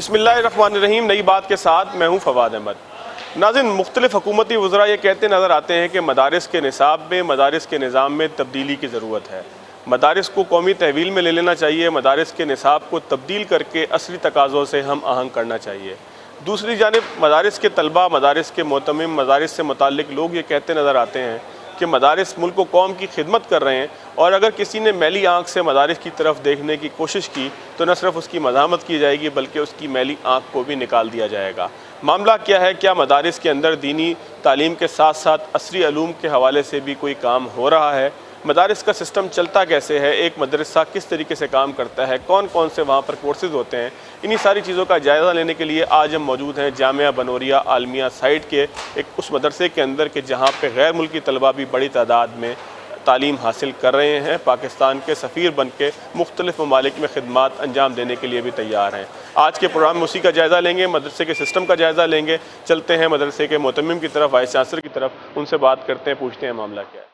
بسم اللہ الرحمن الرحیم. نئی بات کے ساتھ میں ہوں فواد احمد. ناظرین، مختلف حکومتی وزراء یہ کہتے نظر آتے ہیں کہ مدارس کے نصاب میں، مدارس کے نظام میں تبدیلی کی ضرورت ہے. مدارس کو قومی تحویل میں لے لینا چاہیے. مدارس کے نصاب کو تبدیل کر کے عصری تقاضوں سے ہم آہنگ کرنا چاہیے. دوسری جانب مدارس کے طلباء، مدارس کے معتمم، مدارس سے متعلق لوگ یہ کہتے نظر آتے ہیں کہ مدارس ملک و قوم کی خدمت کر رہے ہیں، اور اگر کسی نے میلی آنکھ سے مدارس کی طرف دیکھنے کی کوشش کی تو نہ صرف اس کی مذمت کی جائے گی بلکہ اس کی میلی آنکھ کو بھی نکال دیا جائے گا. معاملہ کیا ہے؟ کیا مدارس کے اندر دینی تعلیم کے ساتھ ساتھ عصری علوم کے حوالے سے بھی کوئی کام ہو رہا ہے؟ مدارس کا سسٹم چلتا کیسے ہے؟ ایک مدرسہ کس طریقے سے کام کرتا ہے؟ کون کون سے وہاں پر کورسز ہوتے ہیں؟ انہی ساری چیزوں کا جائزہ لینے کے لیے آج ہم موجود ہیں جامعہ بنوریہ عالمیہ سائٹ کے ایک اس مدرسے کے اندر کہ جہاں پہ غیر ملکی طلباء بھی بڑی تعداد میں تعلیم حاصل کر رہے ہیں، پاکستان کے سفیر بن کے مختلف ممالک میں خدمات انجام دینے کے لیے بھی تیار ہیں. آج کے پروگرام میں اسی کا جائزہ لیں گے، مدرسے کے سسٹم کا جائزہ لیں گے. چلتے ہیں مدرسے کے معتمم کی طرف، وائس چانسلر کی طرف، ان سے بات کرتے ہیں، پوچھتے ہیں معاملہ کیا ہے.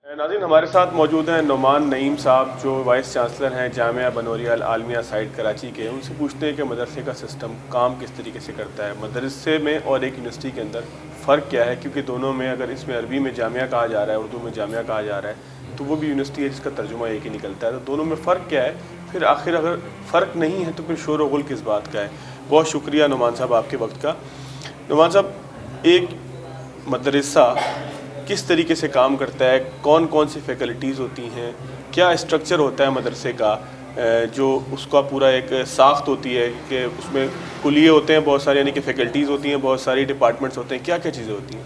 ناظرین، ہمارے ساتھ موجود ہیں نعمان نعیم صاحب جو وائس چانسلر ہیں جامعہ بنوریہ عالمیہ سائٹ کراچی کے. ان سے پوچھتے ہیں کہ مدرسے کا سسٹم کام کس طریقے سے کرتا ہے، مدرسے میں اور ایک یونیورسٹی کے اندر فرق کیا ہے، کیونکہ دونوں میں اگر اس میں عربی میں جامعہ کہا جا رہا ہے، اردو میں جامعہ کہا جا رہا ہے، تو وہ بھی یونیورسٹی ہے جس کا ترجمہ ایک ہی نکلتا ہے. تو دونوں میں فرق کیا ہے؟ پھر آخر اگر فرق نہیں ہے تو پھر شور و غل کس بات کا ہے؟ بہت شکریہ نعمان صاحب آپ کے وقت کا. نعمان صاحب، ایک مدرسہ کس طریقے سے کام کرتا ہے؟ کون کون سی فیکلٹیز ہوتی ہیں؟ کیا اسٹرکچر ہوتا ہے مدرسے کا جو اس کا پورا ایک ساخت ہوتی ہے کہ اس میں کلیے ہوتے ہیں بہت سارے، یعنی کہ فیکلٹیز ہوتی ہیں بہت ساری، ڈپارٹمنٹس ہوتے ہیں، کیا کیا چیزیں ہوتی ہیں؟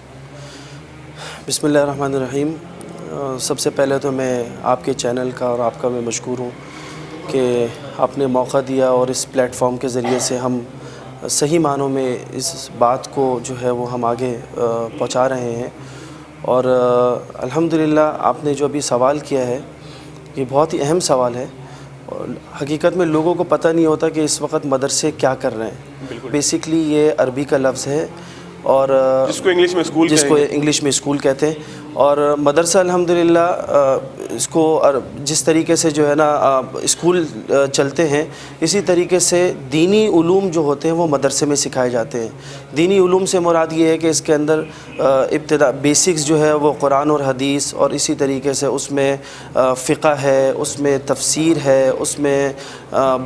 بسم اللہ الرحمن الرحیم. سب سے پہلے تو میں آپ کے چینل کا اور آپ کا میں مشکور ہوں کہ آپ نے موقع دیا اور اس پلیٹ فارم کے ذریعے سے ہم صحیح معنوں میں اس بات کو جو ہے وہ ہم آگے پہنچا رہے ہیں. اور الحمدللہ آپ نے جو ابھی سوال کیا ہے یہ بہت ہی اہم سوال ہے. اور حقیقت میں لوگوں کو پتہ نہیں ہوتا کہ اس وقت مدرسے کیا کر رہے ہیں. بیسکلی یہ عربی کا لفظ ہے اور جس کو انگلش میں اسکول کہتے ہیں. اور مدرسہ الحمدللہ اس کو جس طریقے سے جو ہے نا اسکول چلتے ہیں اسی طریقے سے دینی علوم جو ہوتے ہیں وہ مدرسے میں سکھائے جاتے ہیں. دینی علوم سے مراد یہ ہے کہ اس کے اندر ابتدا بیسکس جو ہے وہ قرآن اور حدیث، اور اسی طریقے سے اس میں فقہ ہے، اس میں تفسیر ہے، اس میں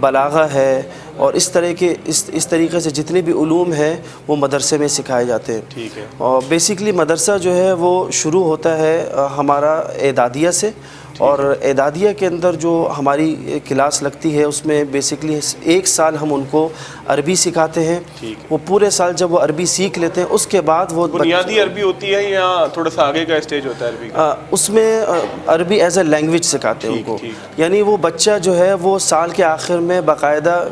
بلاغہ ہے، اور اس طریقے سے جتنے بھی علوم ہیں وہ مدرسے میں سکھائے جاتے ہیں. ٹھیک ہے. اور بیسکلی مدرسہ جو ہے وہ شروع ہوتا ہے ہمارا اعدادیہ سے، اور اعدادیہ کے اندر جو ہماری کلاس لگتی ہے اس میں بیسکلی 1 سال ہم ان کو عربی سکھاتے ہیں. وہ پورے سال جب وہ عربی سیکھ لیتے ہیں اس کے بعد وہ بنیادی عربی ہوتی ہے یا تھوڑا سا آگے کا اسٹیج ہوتا ہے عربی کا؟ اس میں عربی ایز اے لینگویج سکھاتے ہیں ان کو. یعنی وہ بچہ جو ہے وہ سال کے آخر میں باقاعدہ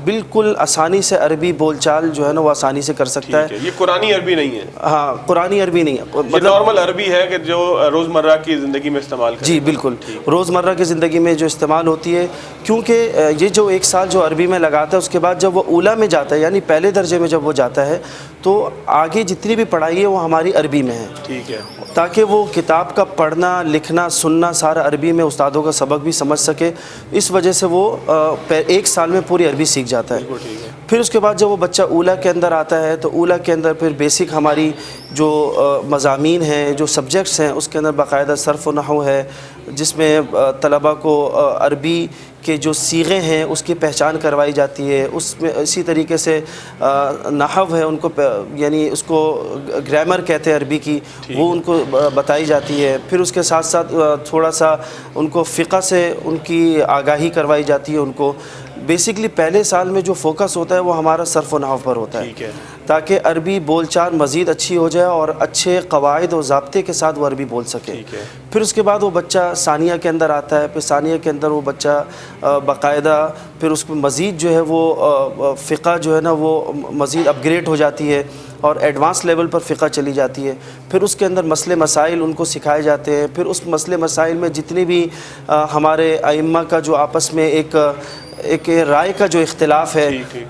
بالکل آسانی سے عربی بول چال جو ہے نا وہ آسانی سے کر سکتا ہے. یہ قرآنی عربی نہیں ہے؟ ہاں، قرآنی عربی نہیں ہے، مطلب نارمل عربی ہے کہ جو روزمرہ کی زندگی میں استعمال کرتے ہیں. جی بالکل، روزمرہ کی زندگی میں جو استعمال ہوتی ہے. کیونکہ یہ جو 1 سال جو عربی میں لگاتا ہے اس کے بعد جب وہ اولیٰ میں جاتا ہے یعنی پہلے درجے میں جب وہ جاتا ہے تو آگے جتنی بھی پڑھائی ہے وہ ہماری عربی میں ہے. ٹھیک ہے. تاکہ وہ کتاب کا پڑھنا لکھنا سننا سارا عربی میں، استادوں کا سبق بھی سمجھ سکے. اس وجہ سے وہ 1 سال میں پوری عربی سیکھ جاتا ہے. پھر اس کے بعد جب وہ بچہ اولیٰ کے اندر آتا ہے تو اولیٰ کے اندر پھر بیسک ہماری جو مضامین ہیں، جو سبجیکٹس ہیں، اس کے اندر باقاعدہ صرف و نحو ہے جس میں طلباء کو عربی کے جو صیغے ہیں اس کی پہچان کروائی جاتی ہے. اس میں اسی طریقے سے نحو ہے، ان کو یعنی اس کو گرامر کہتے ہیں عربی کی، وہ ان کو بتائی جاتی ہے. پھر اس کے ساتھ ساتھ تھوڑا سا ان کو فقہ سے ان کی آگاہی کروائی جاتی ہے. ان کو بیسکلی پہلے سال میں جو فوکس ہوتا ہے وہ ہمارا صرف و نحو پر ہوتا ہے تاکہ عربی بول چال مزید اچھی ہو جائے اور اچھے قواعد و ضابطے کے ساتھ وہ عربی بول سکے. پھر اس کے بعد وہ بچہ ثانیہ کے اندر آتا ہے. پھر ثانیہ کے اندر وہ بچہ باقاعدہ پھر اس کو مزید جو ہے وہ فقہ جو ہے نا وہ مزید اپ گریڈ ہو جاتی ہے اور ایڈوانس لیول پر فقہ چلی جاتی ہے. پھر اس کے اندر مسئلے مسائل ان کو سکھائے جاتے ہیں. پھر اس مسئلے مسائل میں جتنی بھی ہمارے ائمہ کا جو آپس میں ایک ایک رائے کا جو اختلاف ہے،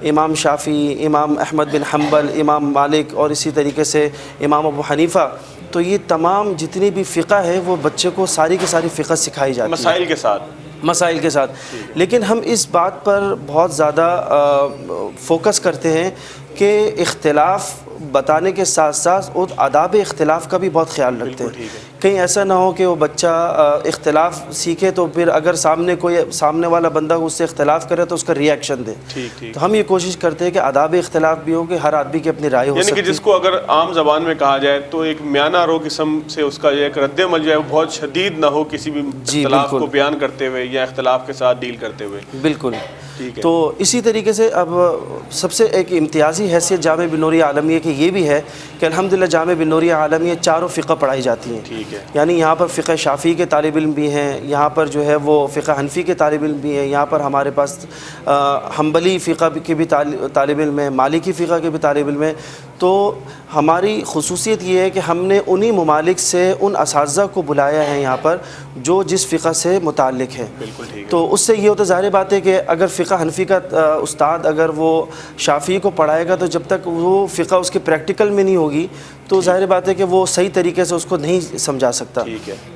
امام شافعی، امام احمد بن حنبل، امام مالک اور اسی طریقے سے امام ابو حنیفہ، تو یہ تمام جتنی بھی فقہ ہے وہ بچے کو ساری کی ساری فقہ سکھائی جاتی ہے مسائل کے ساتھ. لیکن ہم اس بات پر بہت زیادہ فوکس کرتے ہیں کہ اختلاف بتانے کے ساتھ ساتھ اور آداب اختلاف کا بھی بہت خیال رکھتے ہیں. کہیں ایسا نہ ہو کہ وہ بچہ اختلاف سیکھے تو پھر اگر سامنے والا بندہ اس سے اختلاف کرے تو اس کا ری ایکشن دے. تو ہم یہ کوشش کرتے ہیں کہ آداب اختلاف بھی ہو، کہ ہر آدمی کی اپنی رائے ہو سکتی ہے. یعنی کہ جس کو اگر عام زبان میں کہا جائے تو ایک میانہ رو قسم سے اس کا ایک رد عمل جو ہے وہ بہت شدید نہ ہو کسی بھی اختلاف کو بیان کرتے ہوئے یا اختلاف کے ساتھ ڈیل کرتے ہوئے. بالکل. تو اسی طریقے سے اب سب سے ایک امتیازی حیثیت جامعہ بن نوریہ عالمیہ کی یہ بھی ہے کہ الحمدللہ جامعہ بن نوریہ عالمیہ چاروں فقہ پڑھائی جاتی ہیں. یعنی یہاں پر فقہ شافعی کے طالب علم بھی ہیں، یہاں پر جو ہے وہ فقہ حنفی کے طالب علم بھی ہیں، یہاں پر ہمارے پاس حنبلی فقہ کے بھی طالب علم ہیں، مالکی فقہ کے بھی طالب علم ہیں. تو ہماری خصوصیت یہ ہے کہ ہم نے انہی ممالک سے ان اساتذہ کو بلایا ہے یہاں پر جو جس فقہ سے متعلق ہے. تو اس سے یہ ہوتا ظاہر بات ہے کہ اگر فقہ حنفی کا استاد اگر وہ شافعی کو پڑھائے گا تو جب تک وہ فقہ اس کے پریکٹیکل میں نہیں ہوگی تو ظاہر بات ہے کہ وہ صحیح طریقے سے اس کو نہیں سمجھا سکتا.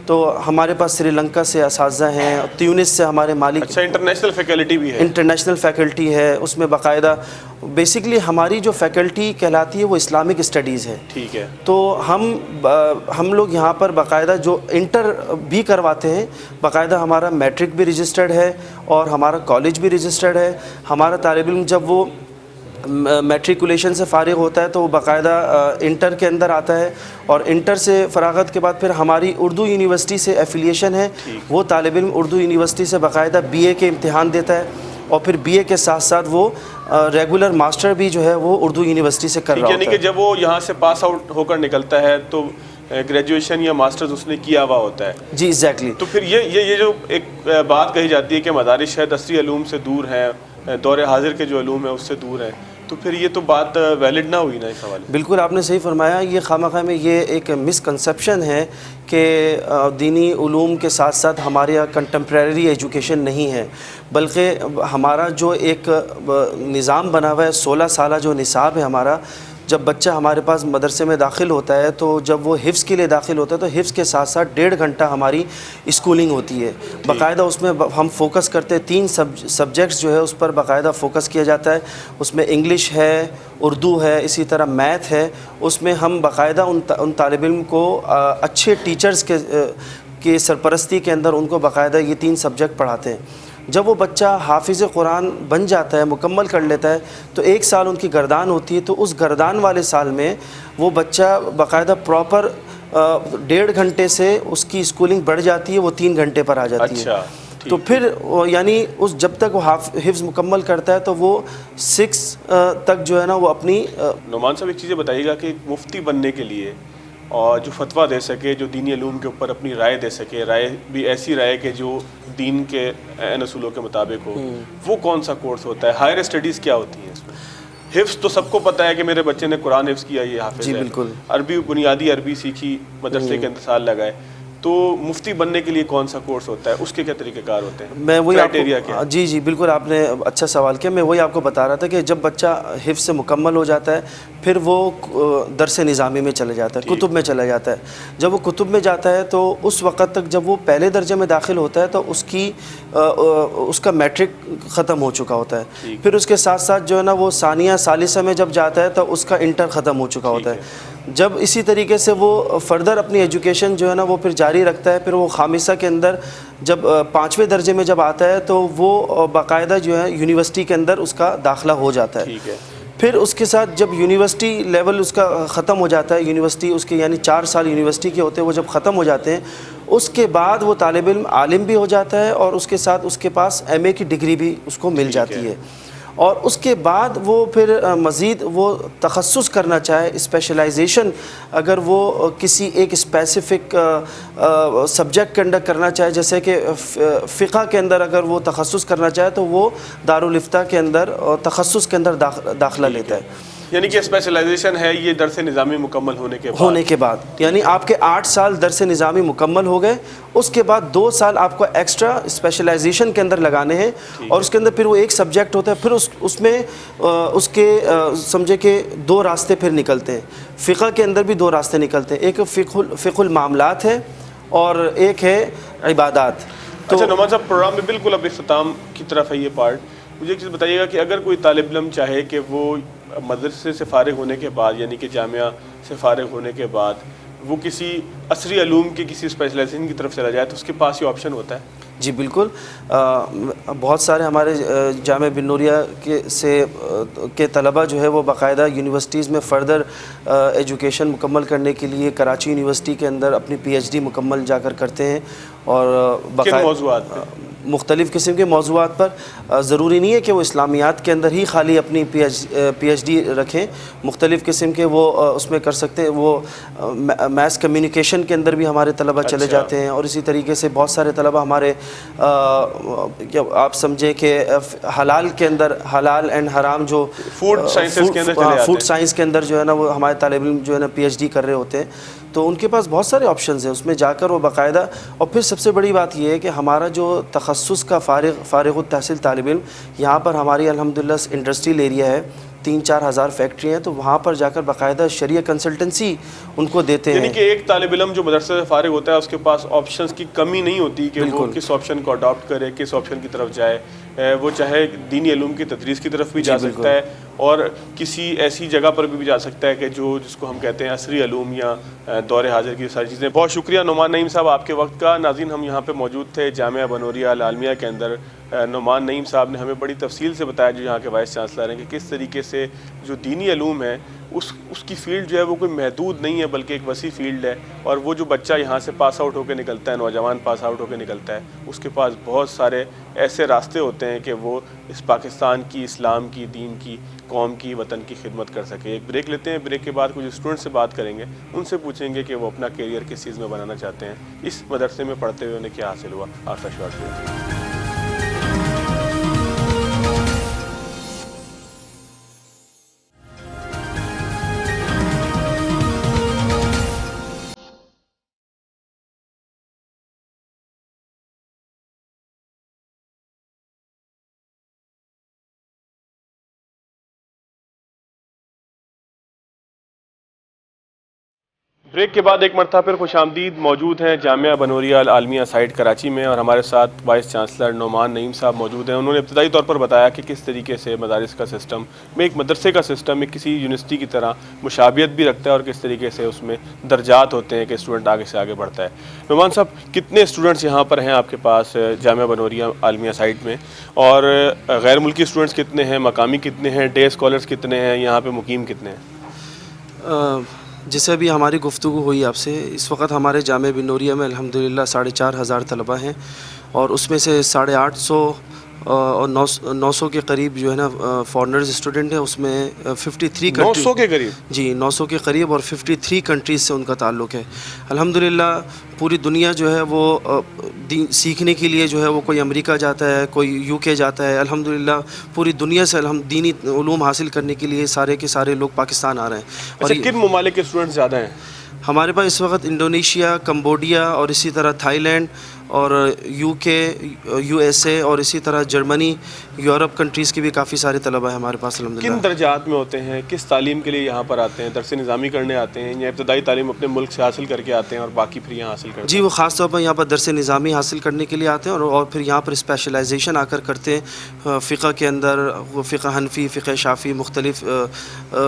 تو ہمارے پاس سری لنکا سے اساتذہ ہیں، تیونس سے ہمارے مالک. اچھا، انٹرنیشنل فیکلٹی بھی ہے؟ انٹرنیشنل فیکلٹی ہے، اس میں باقاعدہ بیسکلی ہماری جو فیکلٹی کہلاتی ہے وہ اسلامک اسٹڈیز ہے. ٹھیک ہے. تو ہم لوگ یہاں پر باقاعدہ جو انٹر بھی کرواتے ہیں، باقاعدہ ہمارا میٹرک بھی رجسٹرڈ ہے اور ہمارا کالج بھی رجسٹرڈ ہے. ہمارا طالب علم جب وہ میٹریکولیشن سے فارغ ہوتا ہے تو وہ باقاعدہ انٹر کے اندر آتا ہے، اور انٹر سے فراغت کے بعد پھر ہماری اردو یونیورسٹی سے ایفیلیشن ہے. وہ طالب علم اردو یونیورسٹی سے باقاعدہ بی اے کے امتحان دیتا ہے، اور پھر بی اے کے ساتھ ساتھ وہ ریگولر ماسٹر بھی جو ہے وہ اردو یونیورسٹی سے کر رہا ہوتا ہے. یعنی کہ جب وہ یہاں سے پاس آؤٹ ہو کر نکلتا ہے تو گریجویشن یا ماسٹرز اس نے کیا ہوا ہوتا ہے. جی ایگزیکٹلی. تو پھر یہ جو ایک بات کہی جاتی ہے کہ مدارس شاید عصری علوم سے دور ہیں، دور حاضر کے جو علوم ہیں اس سے دور ہیں، تو پھر یہ تو بات ویلڈ نہ ہوئی نا اس حوالے. بالکل آپ نے صحیح فرمایا. یہ خواہ میں یہ ایک مسکنسیپشن ہے کہ دینی علوم کے ساتھ ساتھ ہمارے یہاں کنٹمپریری ایجوکیشن نہیں ہے، بلکہ ہمارا جو ایک نظام بنا ہوا ہے 16 سالہ جو نصاب ہے ہمارا، جب بچہ ہمارے پاس مدرسے میں داخل ہوتا ہے تو جب وہ حفظ کے لیے داخل ہوتا ہے تو حفظ کے ساتھ ساتھ 1.5 گھنٹہ ہماری اسکولنگ ہوتی ہے. باقاعدہ اس میں ہم فوکس کرتے ہیں 3 سبجیکٹس جو ہے اس پر باقاعدہ فوکس کیا جاتا ہے. اس میں انگلش ہے، اردو ہے، اسی طرح میتھ ہے. اس میں ہم باقاعدہ ان طالب علم کو اچھے ٹیچرز کے سرپرستی کے اندر ان کو باقاعدہ یہ 3 سبجیکٹ پڑھاتے ہیں. جب وہ بچہ حافظ قرآن بن جاتا ہے، مکمل کر لیتا ہے، تو 1 سال ان کی گردان ہوتی ہے. تو اس گردان والے سال میں وہ بچہ باقاعدہ پراپر 1.5 گھنٹے سے اس کی اسکولنگ بڑھ جاتی ہے، وہ 3 گھنٹے پر آ جاتی ہے. تو پھر یعنی جب تک وہ حفظ مکمل کرتا ہے تو وہ 6 تک جو ہے نا وہ اپنی. نعمان صاحب ایک چیزیں بتائیے گا کہ مفتی بننے کے لیے اور جو فتویٰ دے سکے، جو دینی علوم کے اوپر اپنی رائے دے سکے، رائے بھی ایسی رائے کہ جو دین کے عین اصولوں کے مطابق ہو، وہ کون سا کورس ہوتا ہے؟ ہائر اسٹڈیز کیا ہوتی ہیں اس میں؟ حفظ تو سب کو پتہ ہے کہ میرے بچے نے قرآن حفظ کیا، یہ حافظ ہے. بالکل. عربی، بنیادی عربی سیکھی، مدرسے کے اندر سال لگائے. تو مفتی بننے کے لیے کون سا کورس ہوتا ہے؟ اس کے کیا طریقہ کار ہوتے ہیں؟ میں وہی کرائٹیریا کیا؟ جی بالکل آپ نے اچھا سوال کیا. میں وہی آپ کو بتا رہا تھا کہ جب بچہ حفظ سے مکمل ہو جاتا ہے پھر وہ درس نظامی میں چلا جاتا ہے، کتب میں چلا جاتا ہے. جب وہ کتب میں جاتا ہے تو اس وقت تک جب وہ پہلے درجے میں داخل ہوتا ہے تو اس کا میٹرک ختم ہو چکا ہوتا ہے. پھر اس کے ساتھ ساتھ جو ہے نا وہ ثانیہ ثالثہ میں جب جاتا ہے تو اس کا انٹر ختم ہو چکا ہوتا ہے. جب اسی طریقے سے وہ فردر اپنی ایجوکیشن جو ہے نا وہ پھر جاری رکھتا ہے. پھر وہ خامسہ کے اندر جب 5ویں درجے میں جب آتا ہے تو وہ باقاعدہ جو ہے یونیورسٹی کے اندر اس کا داخلہ ہو جاتا ہے. پھر اس کے ساتھ جب یونیورسٹی لیول اس کا ختم ہو جاتا ہے، یونیورسٹی اس کے یعنی 4 سال یونیورسٹی کے ہوتے ہیں، وہ جب ختم ہو جاتے ہیں اس کے بعد وہ طالب علم عالم بھی ہو جاتا ہے اور اس کے ساتھ اس کے پاس ایم اے کی ڈگری بھی اس کو مل جاتی ہے. اور اس کے بعد وہ پھر مزید وہ تخصص کرنا چاہے، اسپیشلائزیشن اگر وہ کسی ایک اسپیسیفک سبجیکٹ کے اندر کرنا چاہے، جیسے کہ فقہ کے اندر اگر وہ تخصص کرنا چاہے تو وہ دارالفتہ کے اندر تخصص کے اندر داخلہ لیتا ہے. یعنی کہ اسپیشلائزیشن ہے یہ درس نظامی مکمل ہونے کے بعد یعنی آپ کے 8 سال درس نظامی مکمل ہو گئے، اس کے بعد 2 سال آپ کو ایکسٹرا اسپیشلائزیشن کے اندر لگانے ہیں، اور اس کے اندر پھر وہ ایک سبجیکٹ ہوتا ہے، پھر اس میں اس کے سمجھے کہ 2 راستے پھر نکلتے ہیں، فقہ کے اندر بھی 2 راستے نکلتے ہیں، ایک فقہ المعاملات ہے اور ایک ہے عبادات۔ اچھا نعمان صاحب، پروگرام میں بالکل اب اختتام کی طرف ہے یہ پارٹ، مجھے ایک چیز بتائیے گا کہ اگر کوئی طالب علم چاہے کہ وہ مدرسے سے فارغ ہونے کے بعد یعنی کہ جامعہ سے فارغ ہونے کے بعد وہ کسی عصری علوم کے کسی اسپیشلائزیشن کی طرف چلا جائے تو اس کے پاس یہ آپشن ہوتا ہے؟ جی بالکل، بہت سارے ہمارے جامعہ بن نوریہ کے طلبہ جو ہے وہ باقاعدہ یونیورسٹیز میں فردر ایجوکیشن مکمل کرنے کے لیے کراچی یونیورسٹی کے اندر اپنی پی ایچ ڈی مکمل جا کر کرتے ہیں، اور کن موضوعات پہ؟ مختلف قسم کے موضوعات پر۔ ضروری نہیں ہے کہ وہ اسلامیات کے اندر ہی خالی اپنی پی ایچ ڈی رکھیں، مختلف قسم کے وہ اس میں کر سکتے ہیں، وہ میس کمیونیکیشن کے اندر بھی ہمارے طلبہ چلے جاتے ہیں، اور اسی طریقے سے بہت سارے طلبہ ہمارے آپ سمجھیں کہ حلال کے اندر حلال اینڈ حرام جو فوڈ سائنس کے اندر جو ہے نا وہ ہمارے طالب علم جو ہے نا پی ایچ ڈی کر رہے ہوتے ہیں، تو ان کے پاس بہت سارے آپشنز ہیں، اس میں جا کر وہ باقاعدہ۔ اور پھر سب سے بڑی بات یہ ہے کہ ہمارا جو تخصص کا فارغ التحصیل طالب علم، یہاں پر ہماری الحمدللہ انڈسٹریل ایریا ہے، 3-4 ہزار فیکٹری ہیں، تو وہاں پر جا کر باقاعدہ شرعیہ کنسلٹنسی ان کو دیتے ہیں۔ یعنی کہ ایک طالب علم جو مدرسے سے فارغ ہوتا ہے اس کے پاس آپشنز کی کمی نہیں ہوتی کہ وہ کس آپشن کو اڈاپٹ کرے، کس آپشن کی طرف جائے، وہ چاہے دینی علوم کی تدریس کی طرف بھی جا سکتا ہے اور کسی ایسی جگہ پر بھی جا سکتا ہے کہ جس کو ہم کہتے ہیں عصری علوم یا دور حاضر کی ساری چیزیں۔ بہت شکریہ نعمان نعیم صاحب آپ کے وقت کا۔ ناظرین، ہم یہاں پہ موجود تھے جامعہ بنوریہ العالمیہ کے اندر، نعمان نعیم صاحب نے ہمیں بڑی تفصیل سے بتایا جو یہاں کے وائس چانسلر ہیں کہ کس طریقے سے جو دینی علوم ہے اس کی فیلڈ جو ہے وہ کوئی محدود نہیں ہے بلکہ ایک وسیع فیلڈ ہے، اور وہ جو بچہ یہاں سے پاس آؤٹ ہو کے نکلتا ہے، نوجوان پاس آؤٹ ہو کے نکلتا ہے، اس کے پاس بہت سارے ایسے راستے ہوتے ہیں کہ وہ اس پاکستان کی، اسلام کی، دین کی، قوم کی، وطن کی خدمت کر سکے۔ ایک بریک لیتے ہیں، بریک کے بعد کچھ اسٹوڈنٹ سے بات کریں گے، ان سے پوچھیں گے کہ وہ اپنا کیریئر کس چیز میں بنانا چاہتے ہیں، اس مدرسے میں پڑھتے ہوئے انہیں کیا حاصل ہوا۔ After short break. بریک کے بعد ایک مرتبہ پھر خوش آمدید، موجود ہیں جامعہ بنوریہ العالمیہ سائٹ کراچی میں، اور ہمارے ساتھ وائس چانسلر نعمان نعیم صاحب موجود ہیں۔ انہوں نے ابتدائی طور پر بتایا کہ کس طریقے سے مدارس کا سسٹم میں ایک مدرسے کا سسٹم ایک کسی یونیورسٹی کی طرح مشابہت بھی رکھتا ہے اور کس طریقے سے اس میں درجات ہوتے ہیں کہ اسٹوڈنٹ آگے سے آگے بڑھتا ہے۔ نعمان صاحب، کتنے اسٹوڈنٹس یہاں پر ہیں آپ کے پاس جامعہ بنوریہ العالمیہ سائٹ میں، اور غیر ملکی اسٹوڈنٹس کتنے ہیں، مقامی کتنے ہیں، ڈے اسکالرس کتنے ہیں، یہاں پہ مقیم کتنے ہیں؟ جیسے ابھی ہماری گفتگو ہوئی آپ سے، اس وقت ہمارے جامعہ بن نوریہ میں الحمدللہ 4,500 طلبہ ہیں، اور اس میں سے 850 اور 900 کے قریب جو ہے نا فارنرز اسٹوڈنٹ ہیں، اس میں 53 900 کے قریب؟ جی 900 کے قریب، اور 53 کنٹریز سے ان کا تعلق ہے۔ الحمدللہ پوری دنیا جو ہے وہ دین سیکھنے کے لیے جو ہے وہ کوئی امریکہ جاتا ہے، کوئی یو کے جاتا ہے، الحمدللہ پوری دنیا سے دینی علوم حاصل کرنے کے لیے سارے کے سارے لوگ پاکستان آ رہے ہیں۔ اور کن ممالک کے اسٹوڈنٹ زیادہ ہیں؟ ہمارے پاس اس وقت انڈونیشیا، کمبوڈیا، اور اسی طرح تھائی لینڈ، اور یو کے، یو ایس اے، اور اسی طرح جرمنی، یورپ کنٹریز کے بھی کافی سارے طلبہ ہیں ہمارے پاس الحمدللہ۔ کن درجات میں ہوتے ہیں، کس تعلیم کے لیے یہاں پر آتے ہیں؟ درس نظامی کرنے آتے ہیں یا ابتدائی تعلیم اپنے ملک سے حاصل کر کے آتے ہیں اور باقی پھر یہاں حاصل کرتے ہیں؟ جی، وہ خاص طور پر یہاں پر درس نظامی حاصل کرنے کے لیے آتے ہیں، اور پھر یہاں پر اسپیشلائزیشن آ کر کرتے ہیں فقہ کے اندر، وہ فقہ حنفی، فقہ شافعی، مختلف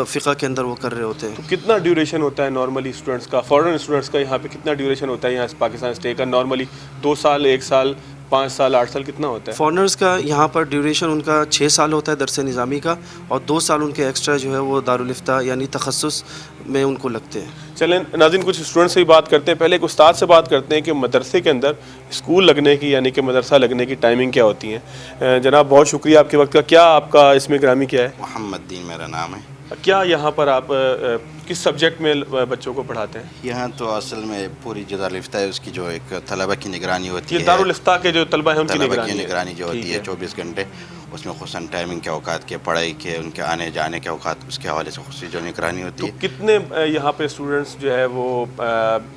فقہ کے اندر وہ کر رہے ہوتے ہیں۔ تو کتنا ڈیوریشن ہوتا ہے نارملی اسٹوڈنٹس کا، فارن اسٹوڈنٹس کا یہاں پہ کتنا ڈیوریشن ہوتا ہے یہاں پاکستان اسٹے کا؟ نارملی 2 سال، 1 سال، 5 سال، 8 سال کتنا ہوتا ہے؟ فارنرز کا یہاں پر ڈیوریشن ان کا 6 سال ہوتا ہے درس نظامی کا، اور 2 سال ان کے ایکسٹرا جو ہے وہ دارالفتہ یعنی تخصص میں ان کو لگتے ہیں۔ چلیں ناظرین، کچھ اسٹوڈنٹ سے ہی بات کرتے ہیں۔ پہلے ایک استاد سے بات کرتے ہیں کہ مدرسے کے اندر اسکول لگنے کی یعنی کہ مدرسہ لگنے کی ٹائمنگ کیا ہوتی ہے۔ جناب بہت شکریہ آپ کے وقت کا۔ کیا آپ کا اسم گرامی کیا ہے؟ محمد دین میرا نام ہے۔ کیا یہاں پر آپ کس سبجیکٹ میں بچوں کو پڑھاتے ہیں؟ یہاں تو اصل میں پوری جو دارالفتہ ہے اس کی جو ایک طلبہ کی نگرانی ہوتی ہے، دارالفتہ کے جو طلبہ ہیں ان کی طلبہ کی نگرانی جو ہوتی ہے 24 گھنٹے، اس میں خصوصاً ٹائمنگ کے اوقات کے، پڑھائی کے، ان کے آنے جانے کے اوقات، اس کے حوالے سے خصوصی جو نگرانی ہوتی تو ہے. کتنے یہاں پہ اسٹوڈنٹس جو ہے وہ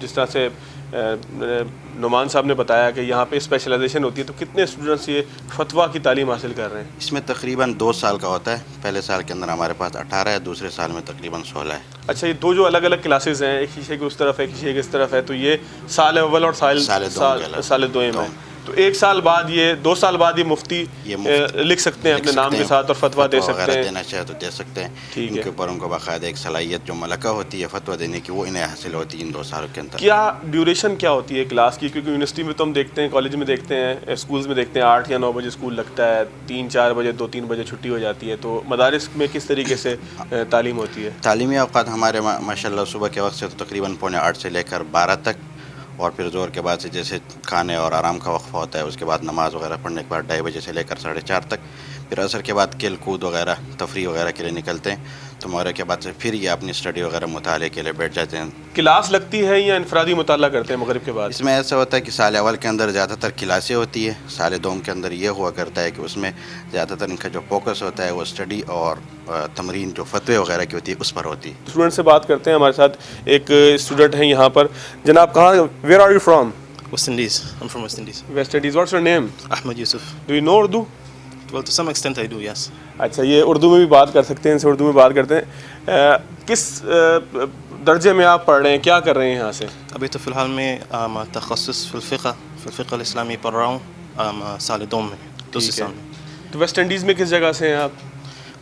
جس طرح سے نعمان صاحب نے بتایا کہ یہاں پہ اسپیشلائزیشن ہوتی ہے، تو کتنے اسٹوڈنٹس یہ فتویٰ کی تعلیم حاصل کر رہے ہیں؟ اس میں تقریباً 2 سال کا ہوتا ہے. پہلے سال کے اندر ہمارے پاس 18 ہے، دوسرے سال میں تقریباً 16 ہے. اچھا، یہ دو جو الگ الگ کلاسز ہیں، ایک شیشے کے اس طرف ہے، ایک شیشے کے اس طرف ہے، تو یہ سال اول اور سال دوم ہے. تو 1 سال بعد یہ 2 سال بعد یہ مفتی لکھ سکتے ہیں اپنے نام کے ساتھ اور فتویٰ دے سکتے ہیں. دینا چاہے تو دے سکتے ہیں. ٹھیک ان ہے. کے اوپر ان کو باقاعدہ ایک صلاحیت جو ملکہ ہوتی ہے فتویٰ دینے کی، وہ انہیں حاصل ہوتی ہے ان 2 سالوں کے اندر. کیا ڈیوریشن کیا ہوتی ہے کلاس کی؟ کیونکہ یونیورسٹی میں تو ہم دیکھتے ہیں، کالج میں دیکھتے ہیں، اسکولز میں دیکھتے ہیں 8 یا 9 بجے اسکول لگتا ہے، 3-4 بجے 2-3 بجے چھٹی ہو جاتی ہے. تو مدارس میں کس طریقے سے تعلیم ہوتی ہے؟ تعلیمی اوقات ہمارے ماشاء اللہ صبح کے وقت سے تو تقریباً 8:45 سے لے کر 12 تک، اور پھر زور کے بعد سے جیسے کھانے اور آرام کا وقفہ ہوتا ہے، اس کے بعد نماز وغیرہ پڑھنے کے بعد 2:30 بجے سے لے کر 4:30 تک. پھر عصر کے بعد کھیل کود وغیرہ تفریح وغیرہ کے لیے نکلتے ہیں. تو مغرب کے بعد سے پھر یہ اپنی اسٹڈی وغیرہ مطالعے کے لیے بیٹھ جاتے ہیں. کلاس لگتی ہے یا انفرادی مطالعہ کرتے ہیں مغرب کے بعد؟ اس میں ایسا ہوتا ہے کہ سال اول کے اندر زیادہ تر کلاسیں ہوتی ہے، سال دوم کے اندر یہ ہوا کرتا ہے کہ اس میں زیادہ تر ان کا جو فوکس ہوتا ہے وہ اسٹڈی اور تمرین جو فتوے وغیرہ کی ہوتی ہے اس پر ہوتی ہے. اسٹوڈنٹ سے بات کرتے ہیں. ہمارے ساتھ ایک اسٹوڈنٹ ہیں یہاں پر. جناب کہاں، where are you from? West Indies. I'm from West Indies. West Indies. What's your name? Ahmed Yusuf. Do you know Urdu? Well, to some extent I do, yes. اچھا، یہ اردو میں بھی بات کر سکتے ہیں، ان سے اردو میں بات کرتے ہیں. کس درجے میں آپ پڑھ رہے ہیں، کیا کر رہے ہیں یہاں سے؟ ابھی تو فی الحال میں تخصص فی الفقہ الاسلامی پڑھ رہا ہوں سال دوم میں، دوسرے سال میں. تو ویسٹ انڈیز میں کس جگہ سے ہیں آپ؟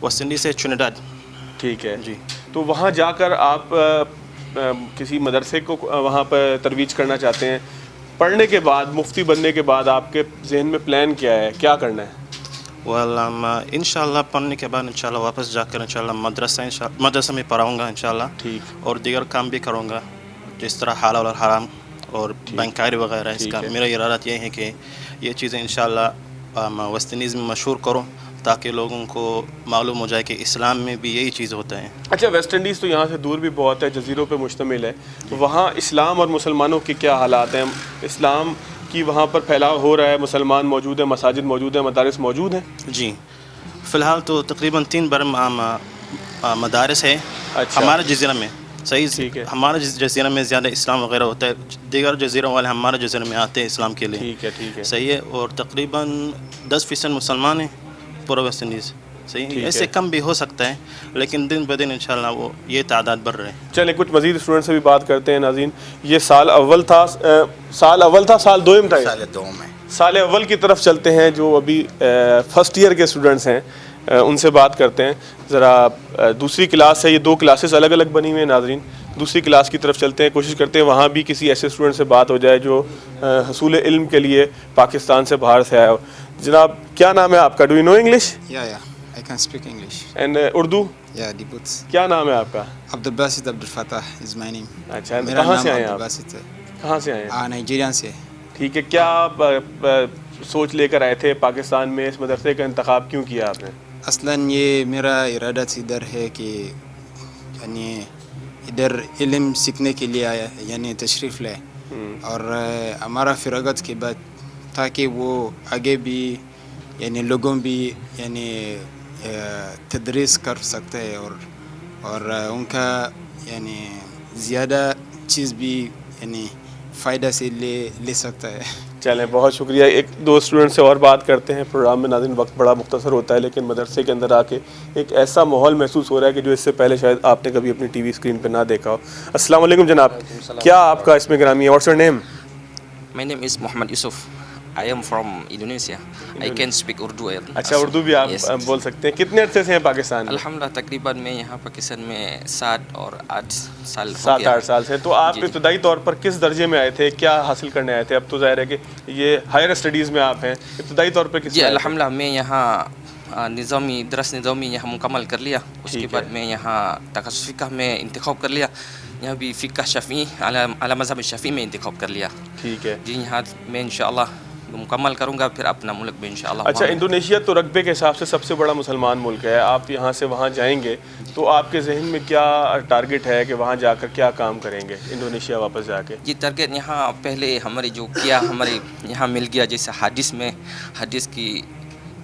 ویسٹ انڈیز سے ٹرینیڈاڈ. ٹھیک ہے جی. تو وہاں جا کر آپ کسی مدرسے کو وہاں پہ ترویج کرنا چاہتے ہیں. پڑھنے کے بعد، مفتی بننے کے بعد آپ کے ذہن میں پلان کیا ہے، کیا کرنا ہے؟ انشاءاللہ پڑھنے کے بعد انشاءاللہ واپس جا کر انشاءاللہ مدرسہ میں پڑھاؤں گا انشاءاللہ. ٹھیک. اور دیگر کام بھی کروں گا، جس طرح حلال اور حرام اور بینکاری وغیرہ. اس کا میرا ارادہ یہ ہے کہ یہ چیزیں انشاءاللہ ویسٹ انڈیز میں مشہور کروں، تاکہ لوگوں کو معلوم ہو جائے کہ اسلام میں بھی یہی چیز ہوتا ہے. اچھا، ویسٹ انڈیز تو یہاں سے دور بھی بہت ہے، جزیروں پہ مشتمل ہے. وہاں اسلام اور مسلمانوں کے کیا حالات ہیں؟ اسلام کی وہاں پر پھیلاؤ ہو رہا ہے، مسلمان موجود ہیں، مساجد موجود ہیں، مدارس موجود ہیں؟ جی، فی الحال تو تقریباً 3 بڑے مدارس ہے ہمارے جزیرہ میں. صحیح ہے. ہمارے جزیرہ میں زیادہ اسلام وغیرہ ہوتا ہے، دیگر جزیروں والے ہمارے جزیرے میں آتے ہیں اسلام کے لیے. ٹھیک ہے. صحیح ہے. اور تقریباً 10% مسلمان ہیں پورا ویسٹ انڈیز. صحیح ہے. ایسے کم بھی ہو سکتا ہے، لیکن دن بدن انشاءاللہ وہ یہ تعداد بڑھ رہے ہیں. چلیں کچھ مزید اسٹوڈنٹ سے بھی بات کرتے ہیں. ناظرین، یہ سال اول تھا، سال دوم تھا. سال دوم ہے. سال اول کی طرف چلتے ہیں. جو ابھی فرسٹ ایئر کے اسٹوڈنٹس ہیں ان سے بات کرتے ہیں. ذرا دوسری کلاس ہے، یہ 2 کلاسز الگ الگ بنی ہوئی ہیں. ناظرین، دوسری کلاس کی طرف چلتے ہیں، کوشش کرتے ہیں وہاں بھی کسی ایسے اسٹوڈنٹ سے بات ہو جائے جو حصول علم کے لیے پاکستان سے باہر سے آیا ہو. جناب کیا نام ہے آپ کا؟ Do you know English? I can speak English. And Urdu? Yeah, the boots. کیا نام ہے آپ کا؟ Abdulbasit Abdul Fattah is my name. اچھا، میرا کہاں نام سے آئے ہیں آپ؟ Abdulbasit ہے. کہاں سے آئے ہیں؟ نائجیریا سے. ٹھیک ہے. کیا سوچ لے کر آئے تھے پاکستان میں؟ اس مدرسے کا انتخاب کیوں کیا آپ نے؟ اصلاً یہ میرا ارادہ ادھر ہے کہ یعنی ادھر علم سیکھنے کے لیے آیا، یعنی تشریف لائے، اور ہمارا فراغت کے بعد تاکہ وہ آگے بھی یعنی لوگوں بھی یعنی تدریس کر سکتے ہیں، اور ان کا یعنی زیادہ چیز بھی یعنی فائدہ سے لے سکتا ہے. چلیں، بہت شکریہ. 1-2 اسٹوڈنٹ سے اور بات کرتے ہیں. پروگرام میں ناظرین وقت بڑا مختصر ہوتا ہے، لیکن مدرسے کے اندر آ کے ایک ایسا ماحول محسوس ہو رہا ہے کہ جو اس سے پہلے شاید آپ نے کبھی اپنی ٹی وی اسکرین پہ نہ دیکھا ہو. السلام علیکم جناب، کیا آپ کا اسم گرامی ہے؟ What's your name? My name is Muhammad Yusuf. I am from Indonesia. I can speak Urdu. اچھا، اردو بھی آپ بول سکتے ہیں. کتنے عرصے سے ہیں پاکستان میں؟ الحمدللہ تقریباً میں یہاں پاکستان میں 7 اور 8 سال 7-8 سال سے. تو آپ ابتدائی طور پر کس درجے میں آئے تھے؟ کیا حاصل کرنے آئے تھے؟ اب تو ظاہر ہے کہ یہ ہائر اسٹڈیز میں آپ ہیں. ابتدائی طور پر کس؟ جی الحمدللہ میں یہاں نظامی یہاں مکمل کر لیا. اس کے بعد میں یہاں تخصص فقہ میں انتخاب کر لیا. یہاں بھی فقہ شافعی اعلیٰ مذہب شافعی میں انتخاب کر لیا. ٹھیک ہے جی. یہاں میں انشاءاللہ مکمل کروں گا، پھر اپنا ملک میں انشاءاللہ. اچھا، انڈونیشیا تو رقبے کے حساب سے سب سے بڑا مسلمان ملک ہے. آپ یہاں سے وہاں جائیں گے تو آپ کے ذہن میں کیا ٹارگٹ ہے کہ وہاں جا کر کیا کام کریں گے انڈونیشیا واپس جا کے؟ یہ ٹارگیٹ یہاں پہلے ہمارے جو کیا ہمارے یہاں مل گیا، جیسے حدیث میں حدیث کی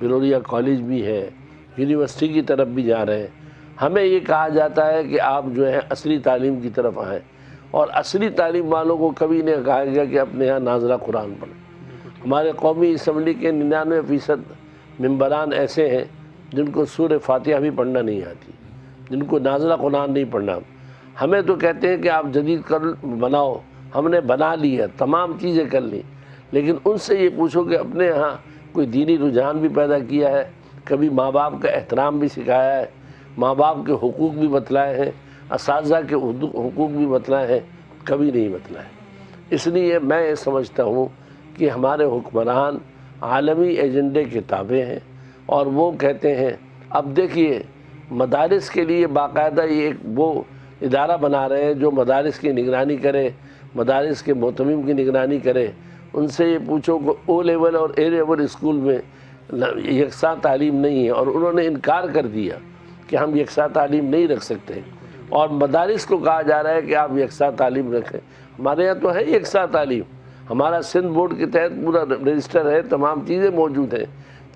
بلوریا کالج بھی ہے، یونیورسٹی کی طرف بھی جا رہے ہیں، ہمیں یہ کہا جاتا ہے کہ آپ جو ہے عصری تعلیم کی طرف آئیں، اور عصری تعلیم والوں کو کبھی نہیں کہا گیا کہ اپنے یہاں نازلہ قرآن پڑھیں۔ ہمارے قومی اسمبلی کے 99% ممبران ایسے ہیں جن کو سورہ فاتحہ بھی پڑھنا نہیں آتی، جن کو نازلہ قرآن نہیں پڑھنا۔ ہمیں تو کہتے ہیں کہ آپ جدید بناؤ، ہم نے بنا لی ہے، تمام چیزیں کر لی، لیکن ان سے یہ پوچھو کہ اپنے یہاں کوئی دینی رجحان بھی پیدا کیا ہے، کبھی ماں باپ کا احترام بھی سکھایا ہے، ماں باپ کے حقوق بھی بتلائے ہیں، اساتذہ کے حقوق بھی بتلائے ہیں؟ کبھی نہیں بتلائے۔ اس لیے میں یہ سمجھتا ہوں کہ ہمارے حکمران عالمی ایجنڈے کے تابع ہیں، اور وہ کہتے ہیں، اب دیکھیے مدارس کے لیے باقاعدہ یہ ایک وہ ادارہ بنا رہے ہیں جو مدارس کی نگرانی کرے، مدارس کے محتمم کی نگرانی کرے۔ ان سے یہ پوچھو کہ او لیول اور اے لیول اسکول میں یکساں تعلیم نہیں ہے، اور انہوں نے انکار کر دیا کہ ہم یکساں تعلیم نہیں رکھ سکتے، اور مدارس کو کہا جا رہا ہے کہ آپ یکساں تعلیم رکھیں۔ ہمارے یہاں تو ہے یکساں تعلیم، ہمارا سندھ بورڈ کے تحت پورا رجسٹر ہے، تمام چیزیں موجود ہیں۔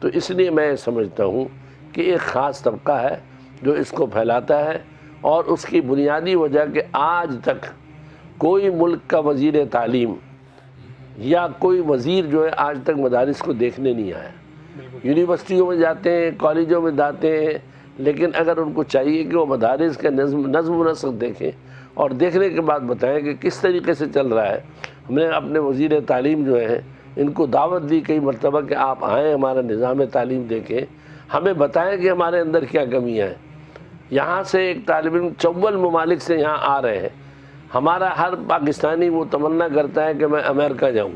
تو اس لیے میں سمجھتا ہوں کہ ایک خاص طبقہ ہے جو اس کو پھیلاتا ہے، اور اس کی بنیادی وجہ کہ آج تک کوئی ملک کا وزیر تعلیم یا کوئی وزیر جو ہے آج تک مدارس کو دیکھنے نہیں آیا۔ یونیورسٹیوں میں جاتے ہیں، کالجوں میں جاتے ہیں، لیکن اگر ان کو چاہیے کہ وہ مدارس کا نظم و نسق دیکھیں، اور دیکھنے کے بعد بتائیں کہ کس طریقے سے چل رہا ہے۔ ہم نے اپنے وزیر تعلیم جو ہیں ان کو دعوت دی کئی مرتبہ کہ آپ آئیں، ہمارا نظام تعلیم دیکھیں، ہمیں بتائیں کہ ہمارے اندر کیا کمیاں ہیں۔ یہاں سے ایک طالب علم 54 ممالک سے یہاں آ رہے ہیں، ہمارا ہر پاکستانی وہ تمنا کرتا ہے کہ میں امریکہ جاؤں،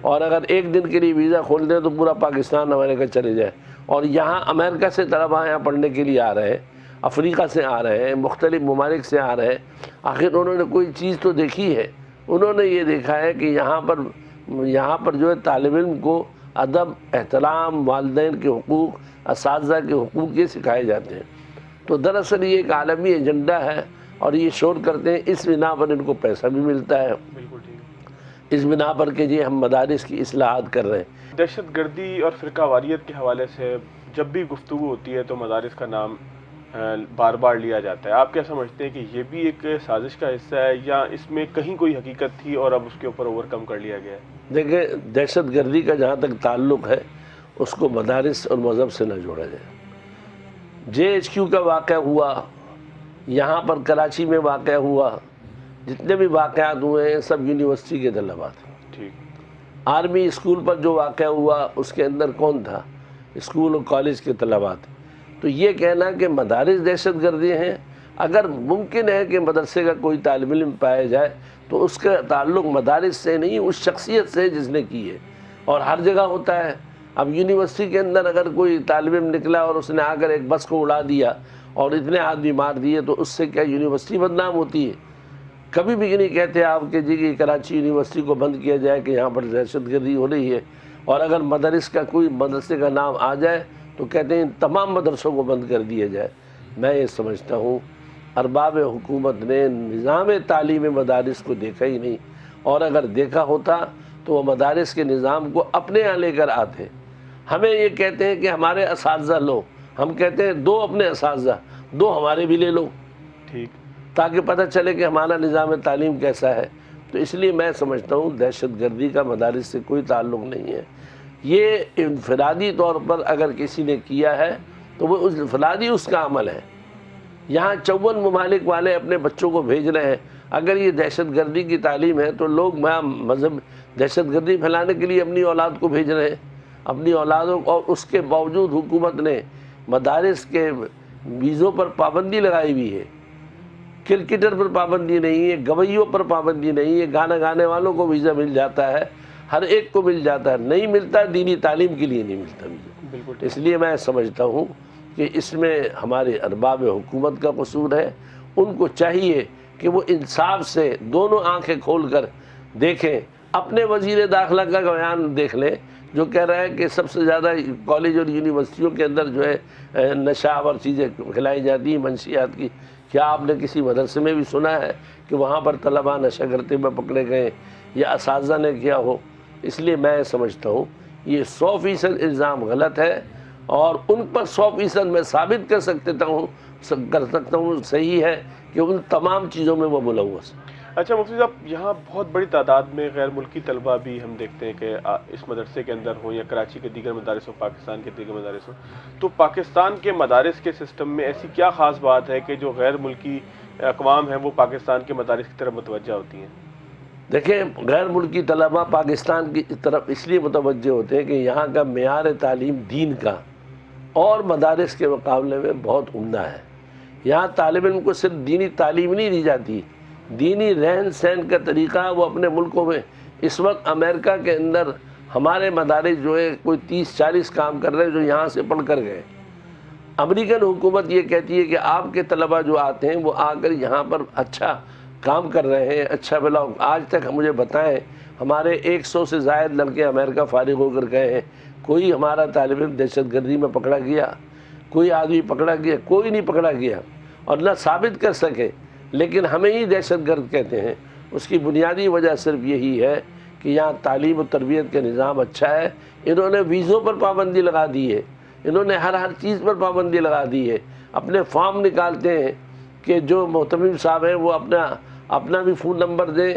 اور اگر ایک دن کے لیے ویزا کھول دیں تو پورا پاکستان امریکہ چلے جائے، اور یہاں امریکہ سے طلباء یہاں پڑھنے کے لیے آ رہے ہیں، افریقہ سے آ رہے ہیں، مختلف ممالک سے آ رہے ہیں۔ آخر انہوں نے کوئی چیز تو دیکھی ہے، انہوں نے یہ دیکھا ہے کہ یہاں پر جو ہے طالب علم کو ادب، احترام، والدین کے حقوق، اساتذہ کے حقوق یہ سکھائے جاتے ہیں۔ تو دراصل یہ ایک عالمی ایجنڈا ہے، اور یہ شور کرتے ہیں، اس بنا پر ان کو پیسہ بھی ملتا ہے، اس بنا پر کہ جی ہم مدارس کی اصلاحات کر رہے ہیں۔ دہشت گردی اور فرقہ واریت کے حوالے سے جب بھی گفتگو ہوتی ہے تو مدارس کا نام بار بار لیا جاتا ہے۔ آپ کیا سمجھتے ہیں کہ یہ بھی ایک سازش کا حصہ ہے، یا اس میں کہیں کوئی حقیقت تھی اور اب اس کے اوپر اوور کم کر لیا گیا ہے؟ دیکھیں، دہشت گردی کا جہاں تک تعلق ہے اس کو مدارس اور مذہب سے نہ جوڑا جائے۔ JHQ کا واقعہ ہوا، یہاں پر کراچی میں واقعہ ہوا، جتنے بھی واقعات ہوئے ہیں سب یونیورسٹی کے طلباء تھے۔ ٹھیک۔ آرمی اسکول پر جو واقعہ ہوا اس کے اندر کون تھا؟ اسکول اور کالج کے طلباء تھے۔ تو یہ کہنا کہ مدارس دہشت گردی ہیں، اگر ممکن ہے کہ مدرسے کا کوئی طالب علم پایا جائے تو اس کا تعلق مدارس سے نہیں، اس شخصیت سے جس نے کی ہے، اور ہر جگہ ہوتا ہے۔ اب یونیورسٹی کے اندر اگر کوئی طالب علم نکلا اور اس نے آ کر ایک بس کو اڑا دیا اور اتنے آدمی مار دیے، تو اس سے کیا یونیورسٹی بدنام ہوتی ہے؟ کبھی بھی نہیں کہتے آپ کہ جی کہ کراچی یونیورسٹی کو بند کیا جائے کہ یہاں پر دہشت گردی ہو رہی ہے، اور اگر مدرسے کا نام آ جائے تو کہتے ہیں تمام مدرسوں کو بند کر دیا جائے۔ میں یہ سمجھتا ہوں ارباب حکومت نے نظام تعلیم مدارس کو دیکھا ہی نہیں، اور اگر دیکھا ہوتا تو وہ مدارس کے نظام کو اپنے یہاں لے کر آتے۔ ہمیں یہ کہتے ہیں کہ ہمارے اساتذہ لو، ہم کہتے ہیں دو اپنے اساتذہ، دو ہمارے بھی لے لو، ٹھیک، تاکہ پتہ چلے کہ ہمارا نظام تعلیم کیسا ہے۔ تو اس لیے میں سمجھتا ہوں دہشت گردی کا مدارس سے کوئی تعلق نہیں ہے۔ یہ انفرادی طور پر اگر کسی نے کیا ہے تو وہ انفرادی اس کا عمل ہے۔ یہاں 54 ممالک والے اپنے بچوں کو بھیج رہے ہیں، اگر یہ دہشت گردی کی تعلیم ہے تو لوگ مذہب دہشت گردی پھیلانے کے لیے اپنی اولاد کو بھیج رہے ہیں، اپنی اولادوں کو، اور اس کے باوجود حکومت نے مدارس کے ویزوں پر پابندی لگائی ہوئی ہے۔ کرکٹر پر پابندی نہیں ہے، گویوں پر پابندی نہیں ہے، گانا گانے والوں کو ویزا مل جاتا ہے، ہر ایک کو مل جاتا ہے، نہیں ملتا دینی تعلیم کے لیے نہیں ملتا ویزا۔ اس لیے میں سمجھتا ہوں کہ اس میں ہمارے ارباب حکومت کا قصور ہے۔ ان کو چاہیے کہ وہ انصاف سے دونوں آنکھیں کھول کر دیکھیں۔ اپنے وزیر داخلہ کا بیان دیکھ لیں جو کہہ رہا ہے کہ سب سے زیادہ کالج اور یونیورسٹیوں کے اندر جو ہے نشہ اور چیزیں کھلائی جاتی ہیں منشیات کی۔ کیا آپ نے کسی مدرسے میں بھی سنا ہے کہ وہاں پر طلباء نشہ کرتے ہوئے پکڑے گئے یا اساتذہ نے کیا ہو؟ اس لیے میں سمجھتا ہوں یہ 100% الزام غلط ہے، اور ان پر 100% میں ثابت کر سکتا ہوں صحیح ہے کہ ان تمام چیزوں میں وہ ملوث ہے۔ اچھا مفتی صاحب، یہاں بہت بڑی تعداد میں غیر ملکی طلبہ بھی ہم دیکھتے ہیں کہ اس مدرسے کے اندر ہوں، یا کراچی کے دیگر مدارس ہوں، پاکستان کے دیگر مدارس ہوں، تو پاکستان کے مدارس کے سسٹم میں ایسی کیا خاص بات ہے کہ جو غیر ملکی اقوام ہیں وہ پاکستان کے مدارس کی طرف متوجہ ہوتی ہیں؟ دیکھیں، غیر ملکی طلبہ پاکستان کی طرف اس لیے متوجہ ہوتے ہیں کہ یہاں کا معیار تعلیم دین کا اور مدارس کے مقابلے میں بہت عمدہ ہے۔ یہاں طالب علم کو صرف دینی تعلیم نہیں دی جاتی، دینی رہن سہن کا طریقہ وہ اپنے ملکوں میں، اس وقت امریکہ کے اندر ہمارے مدارس جو ہے کوئی 30-40 کام کر رہے ہیں جو یہاں سے پڑھ کر گئے۔ امریکن حکومت یہ کہتی ہے کہ آپ کے طلبہ جو آتے ہیں وہ آ کر یہاں پر اچھا کام کر رہے ہیں، اچھا بلا۔ آج تک مجھے بتائیں، ہمارے 100 سے زائد لڑکے امریکہ فارغ ہو کر گئے ہیں، کوئی ہمارا طالب علم دہشت گردی میں پکڑا گیا، کوئی آدمی پکڑا گیا؟ کوئی نہیں پکڑا گیا، اور نہ ثابت کر سکے، لیکن ہمیں ہی دہشت گرد کہتے ہیں۔ اس کی بنیادی وجہ صرف یہی ہے کہ یہاں تعلیم و تربیت کا نظام اچھا ہے۔ انہوں نے ویزوں پر پابندی لگا دی ہے، انہوں نے ہر چیز پر پابندی لگا دی ہے۔ اپنے فارم نکالتے ہیں کہ جو محتمم صاحب ہیں وہ اپنا بھی فون نمبر دیں،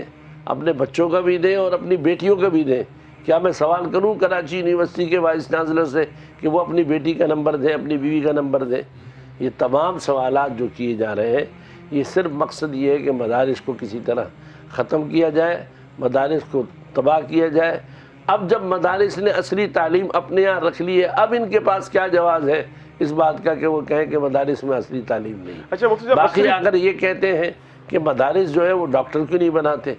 اپنے بچوں کا بھی دیں اور اپنی بیٹیوں کا بھی دیں۔ کیا میں سوال کروں کراچی یونیورسٹی کے وائس چانسلر سے کہ وہ اپنی بیٹی کا نمبر دیں، اپنی بیوی کا نمبر دیں؟ یہ تمام سوالات جو کیے جا رہے ہیں، یہ صرف مقصد یہ ہے کہ مدارس کو کسی طرح ختم کیا جائے، مدارس کو تباہ کیا جائے۔ اب جب مدارس نے اصلی تعلیم اپنے یہاں رکھ لی ہے، اب ان کے پاس کیا جواز ہے اس بات کا کہ وہ کہیں کہ مدارس میں اصلی تعلیم نہیں۔ اچھا مفتی صاحب، باقی اگر یہ کہتے ہیں کہ مدارس جو ہے وہ ڈاکٹر کیوں نہیں بناتے،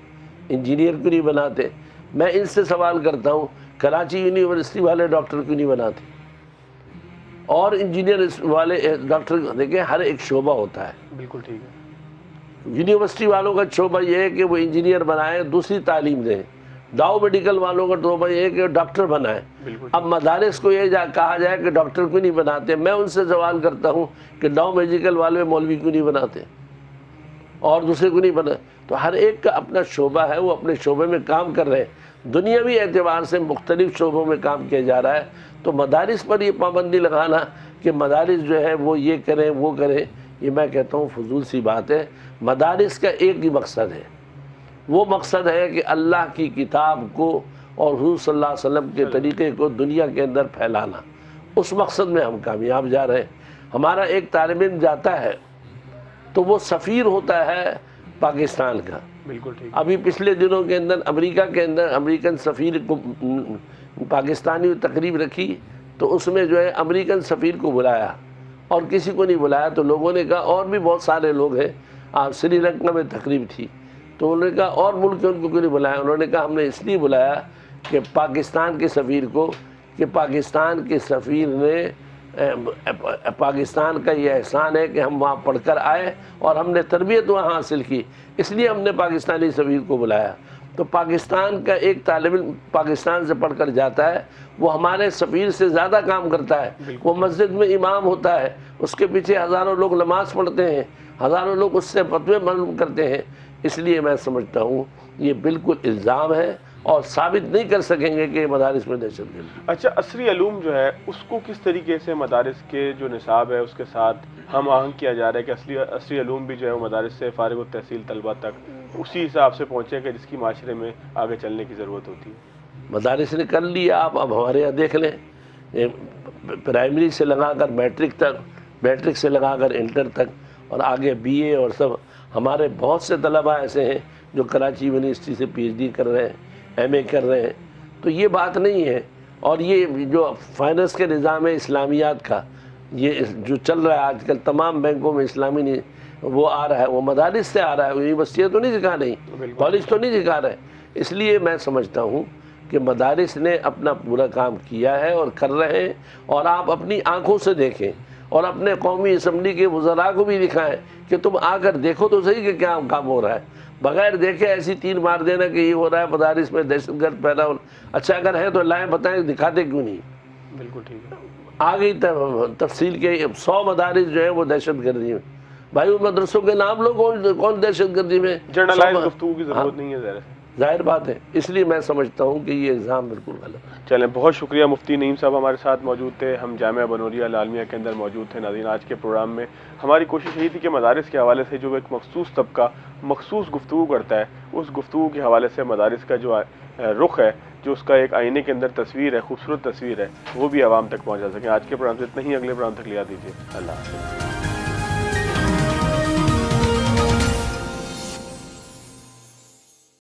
انجینئر کیوں نہیں بناتے، میں ان سے سوال کرتا ہوں کراچی یونیورسٹی والے ڈاکٹر کیوں نہیں بناتے؟ اور انجینئر والے ڈاکٹر، دیکھیں ہر ایک شعبہ ہوتا ہے۔ بالکل ٹھیک ہے۔ یونیورسٹی والوں کا شعبہ یہ ہے کہ وہ انجینئر بنائیں، دوسری تعلیم دیں۔ ڈاؤ میڈیکل والوں کا شعبہ یہ ہے کہ ڈاکٹر بنائیں۔ اب مدارس کو یہ کہا جائے کہ ڈاکٹر کیوں نہیں بناتے، میں ان سے سوال کرتا ہوں کہ ڈاؤ میڈیکل والے مولوی کیوں نہیں بناتے اور دوسرے کو نہیں بنا؟ تو ہر ایک کا اپنا شعبہ ہے، وہ اپنے شعبے میں کام کر رہے ہیں، دنیاوی اعتبار سے مختلف شعبوں میں کام کیا جا رہا ہے۔ تو مدارس پر یہ پابندی لگانا کہ مدارس جو ہے وہ یہ کریں وہ کریں، یہ میں کہتا ہوں فضول سی بات ہے۔ مدارس کا ایک ہی مقصد ہے، وہ مقصد ہے کہ اللہ کی کتاب کو اور حضور صلی اللہ علیہ وسلم کے طریقے کو دنیا کے اندر پھیلانا۔ اس مقصد میں ہم کامیاب جا رہے ہیں۔ ہمارا ایک طالب علم جاتا ہے تو وہ سفیر ہوتا ہے پاکستان کا۔ بالکل ٹھیک۔ ابھی پچھلے دنوں کے اندر امریکہ کے اندر امریکن سفیر کو پاکستانی تقریب رکھی، تو اس میں جو ہے امریکن سفیر کو بلایا اور کسی کو نہیں بلایا، تو لوگوں نے کہا اور بھی بہت سارے لوگ ہیں، آپ سری لنکا میں تقریب تھی تو انہوں نے کہا اور ملک کے ان کو کیوں نہیں بلایا؟ انہوں نے کہا ہم نے اس لیے بلایا کہ پاکستان کے سفیر کو، کہ پاکستان کے سفیر نے پاکستان کا یہ احسان ہے کہ ہم وہاں پڑھ کر آئے اور ہم نے تربیت وہاں حاصل کی، اس لیے ہم نے پاکستانی سفیر کو بلایا۔ تو پاکستان کا ایک طالب علم پاکستان سے پڑھ کر جاتا ہے، وہ ہمارے سفیر سے زیادہ کام کرتا ہے، وہ مسجد میں امام ہوتا ہے، اس کے پیچھے ہزاروں لوگ نماز پڑھتے ہیں، ہزاروں لوگ اس سے فتوے معلوم کرتے ہیں۔ اس لیے میں سمجھتا ہوں یہ بالکل الزام ہے اور ثابت نہیں کر سکیں گے کہ مدارس میں دہشت گردی۔ اچھا، عصری علوم جو ہے اس کو کس طریقے سے مدارس کے جو نصاب ہے اس کے ساتھ ہم آہنگ کیا جا رہا ہے کہ عصری علوم بھی جو ہے وہ مدارس سے فارغ التحصیل طلبہ تک اسی حساب سے پہنچے کہ جس کی معاشرے میں آگے چلنے کی ضرورت ہوتی ہے؟ مدارس نے کر لیا، اب ہمارے یہاں دیکھ لیں، پرائمری سے لگا کر میٹرک تک، میٹرک سے لگا کر انٹر تک، اور آگے بی اے اور سب۔ ہمارے بہت سے طلبہ ایسے ہیں جو کراچی یونیورسٹی سے پی ایچ ڈی کر رہے ہیں، ایم اے کر رہے ہیں۔ تو یہ بات نہیں ہے۔ اور یہ جو فائنانس کے نظام ہے اسلامیات کا، یہ جو چل رہا ہے آج کل تمام بینکوں میں اسلامی نہیں، وہ آ رہا ہے، وہ مدارس سے آ رہا ہے، یونیورسٹیاں تو نہیں سکھا رہی، کالج تو نہیں سکھا رہے۔ اس لیے میں سمجھتا ہوں کہ مدارس نے اپنا پورا کام کیا ہے اور کر رہے ہیں، اور آپ اپنی آنکھوں سے دیکھیں اور اپنے قومی اسمبلی کے وزراء کو بھی دکھائیں کہ تم آ کر دیکھو تو صحیح کہ کیا کام ہو رہا ہے۔ بغیر دیکھے ایسی تیر مار دینا کہ یہ ہو رہا ہے مدارس میں دہشت گرد پیدا ہو۔ اچھا اگر ہے تو لائیں، بتائیں، دکھاتے کیوں نہیں؟ بالکل ٹھیک ہے۔ آ گئی تفصیل کے 100 مدارس جو ہیں وہ دہشت گردی میں۔ بھائی ان مدرسوں کے نام لو، کون دہشت گردی میں؟ جرنلائز گفتگو کی ضرورت نہیں ہے ظاہر ہے۔ ظاہر بات ہے، اس لیے میں سمجھتا ہوں کہ یہ اگزام بالکل غلط ہے۔ چلیں، بہت شکریہ مفتی نعیم صاحب ہمارے ساتھ موجود تھے، ہم جامعہ بنوریہ العالمیہ کے اندر موجود تھے۔ ناظرین، آج کے پروگرام میں ہماری کوشش یہی تھی کہ مدارس کے حوالے سے جو ایک مخصوص طبقہ مخصوص گفتگو کرتا ہے، اس گفتگو کے حوالے سے مدارس کا جو رخ ہے، جو اس کا ایک آئینے کے اندر تصویر ہے، خوبصورت تصویر ہے، وہ بھی عوام تک پہنچا سکیں۔ آج کے پروگرام سے اتنا ہی، اگلے پروگرام تک لیا دیجیے، اللہ حافظ۔